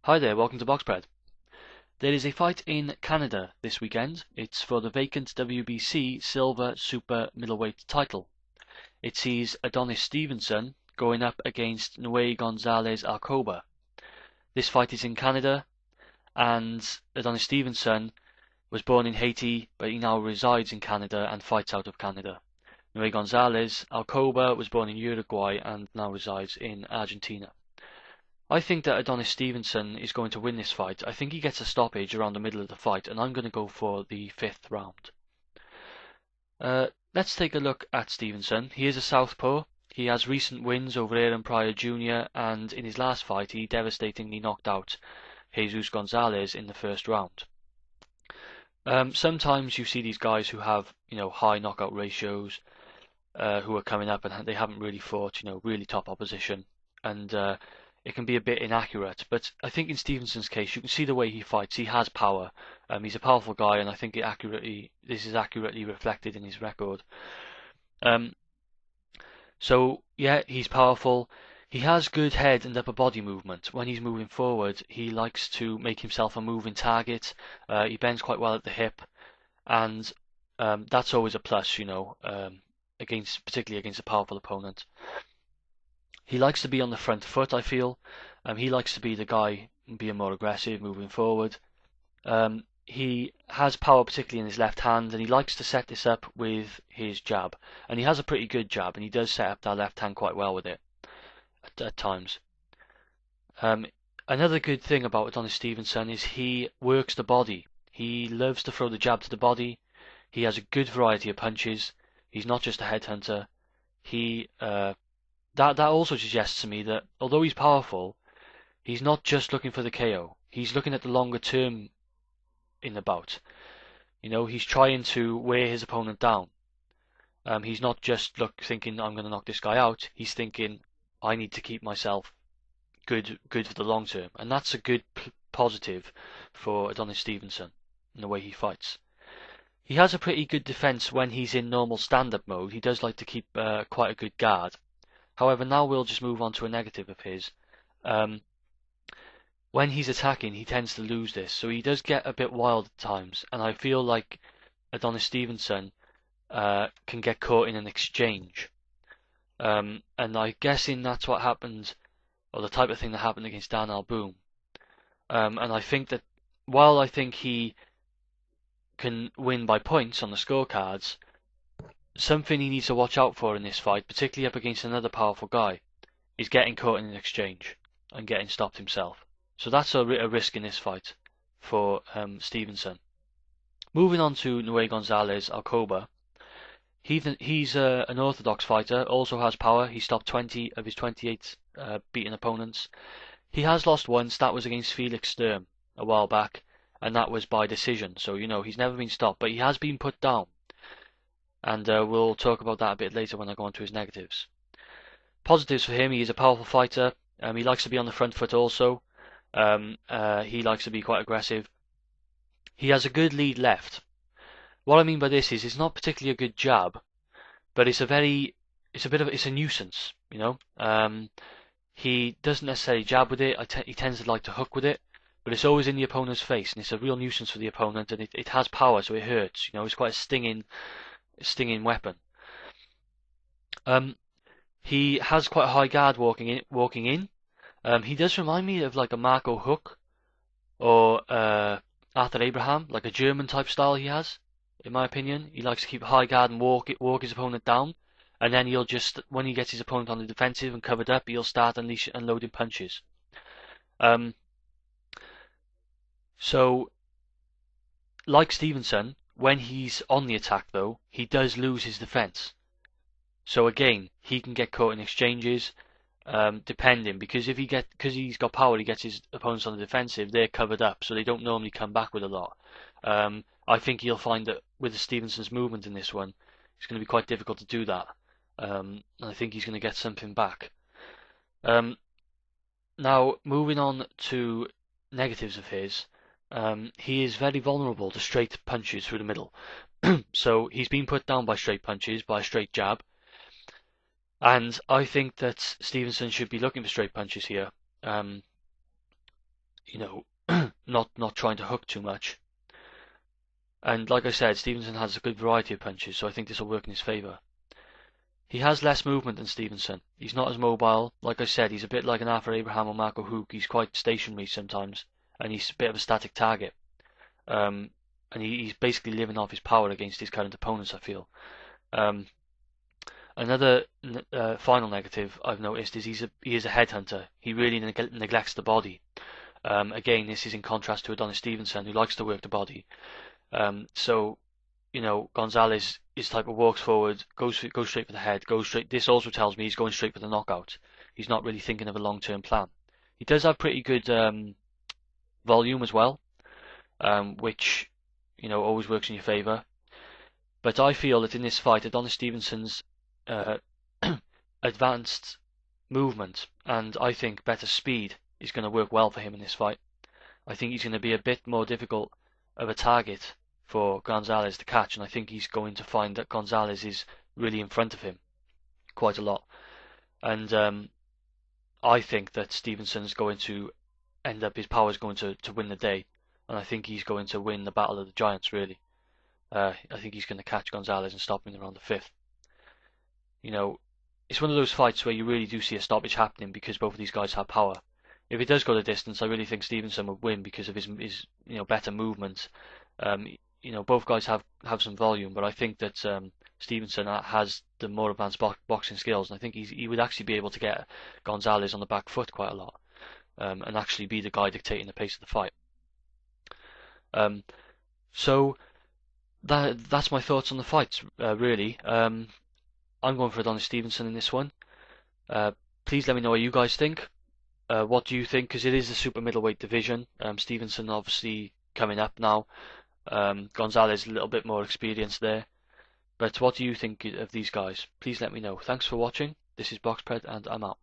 Hi there, welcome to Boxpred. There is a fight in Canada this weekend. It's for the vacant WBC Silver Super Middleweight title. It sees Adonis Stevenson going up against Noe Gonzalez Alcoba. This fight is in Canada, and Adonis Stevenson was born in Haiti, but he now resides in Canada and fights out of Canada. Noe Gonzalez Alcoba was born in Uruguay and now resides in Argentina. I think that Adonis Stevenson is going to win this fight. I think he gets a stoppage around the middle of the fight, and I'm going to go for the 5th round. Let's take a look at Stevenson. He is a southpaw. He has recent wins over Aaron Pryor Jr., and in his last fight he devastatingly knocked out Jesus Gonzalez in the 1st round. Sometimes you see these guys who have, high knockout ratios, who are coming up and they haven't really fought, really top opposition, and it can be a bit inaccurate. But I think in Stevenson's case, you can see the way he fights. He has power. He's a powerful guy, and I think this is accurately reflected in his record. So yeah, he's powerful. He has good head and upper body movement. When he's moving forward, he likes to make himself a moving target. He bends quite well at the hip, and that's always a plus, particularly against a powerful opponent. He likes to be on the front foot, I feel. He likes to be the guy being more aggressive, moving forward. He has power, particularly in his left hand, and he likes to set this up with his jab. And he has a pretty good jab, and he does set up that left hand quite well with it at times. Another good thing about Adonis Stevenson is he works the body. He loves to throw the jab to the body. He has a good variety of punches. He's not just a headhunter. That also suggests to me that although he's powerful, he's not just looking for the KO. He's looking at the longer term in the bout. He's trying to wear his opponent down. He's not just thinking I'm going to knock this guy out. He's thinking I need to keep myself good for the long term, and that's a good positive for Adonis Stevenson in the way he fights. He has a pretty good defense when he's in normal stand-up mode. He does like to keep quite a good guard. However, now we'll just move on to a negative of his. When he's attacking, he tends to lose this, so he does get a bit wild at times, and I feel like Adonis Stevenson can get caught in an exchange. And I'm guessing that's what happened, or the type of thing that happened against Dan Alboum. And I think that while I think he can win by points on the scorecards, something he needs to watch out for in this fight, particularly up against another powerful guy, is getting caught in an exchange and getting stopped himself. So that's a risk in this fight for Stevenson. Moving on to Noe Gonzalez Alcoba. He's an orthodox fighter, also has power. He stopped 20 of his 28 beaten opponents. He has lost once. That was against Felix Sturm a while back, and that was by decision. So he's never been stopped, but he has been put down. And we'll talk about that a bit later when I go on to his negatives. Positives for him: he is a powerful fighter. He likes to be on the front foot also. He likes to be quite aggressive. He has a good lead left. What I mean by this is it's not particularly a good jab, but it's a nuisance, He doesn't necessarily jab with it. He tends to like to hook with it, but it's always in the opponent's face, and it's a real nuisance for the opponent, and it has power, so it hurts. It's quite a stinging weapon. He has quite a high guard walking in. He does remind me of like a Marco Huck or Arthur Abraham, like a German type style he has, in my opinion. He likes to keep a high guard and walk his opponent down, and then he'll just, when he gets his opponent on the defensive and covered up, he'll start unloading punches. So, like Stevenson, when he's on the attack though, he does lose his defense. So again, he can get caught in exchanges, depending, because because he's got power, he gets his opponents on the defensive. They're covered up, so they don't normally come back with a lot. I think you'll find that with Stevenson's movement in this one, it's going to be quite difficult to do that. I think he's going to get something back. Now, moving on to negatives of his. He is very vulnerable to straight punches through the middle. So he's been put down by straight punches, by a straight jab. And I think that Stevenson should be looking for straight punches here. you know, not trying to hook too much. And like I said, Stevenson has a good variety of punches, so I think this will work in his favour. He has less movement than Stevenson. He's not as mobile. Like I said, he's a bit like an Arthur Abraham or Marco Huck. He's quite stationary sometimes, and he's a bit of a static target. Um, and he's basically living off his power against his current opponents, I feel. Um, Another final negative I've noticed is he is a headhunter. He really neglects the body. Again, this is in contrast to Adonis Stevenson, who likes to work the body. So, you know, Gonzalez is type of walks forward, goes straight for the head, goes straight. This also tells me he's going straight for the knockout. He's not really thinking of a long-term plan. He does have pretty good volume as well, which, you know, always works in your favour. But I feel that in this fight, Adonis Stevenson's uh, advanced movement and I think better speed is going to work well for him in this fight. I think he's going to be a bit more difficult of a target for Gonzalez to catch, and I think he's going to find that Gonzalez is really in front of him quite a lot. And I think that Stevenson's going to end up, his power is going to win the day, and I think he's going to win the Battle of the Giants, really. I think he's going to catch Gonzalez and stop him around the fifth. You know, it's one of those fights where you really do see a stoppage happening because both of these guys have power. If it does go the distance, I really think Stevenson would win because of his you know, better movement. You know, both guys have some volume, but I think that Stevenson has the more advanced boxing skills, and I think he would actually be able to get Gonzalez on the back foot quite a lot, and actually be the guy dictating the pace of the fight. So that's my thoughts on the fights, really. I'm going for Adonis Stevenson in this one. Please let me know what you guys think. What do you think? Because it is a super middleweight division. Stevenson obviously coming up now. Gonzalez a little bit more experienced there. But what do you think of these guys? Please let me know. Thanks for watching. This is BoxPred and I'm out.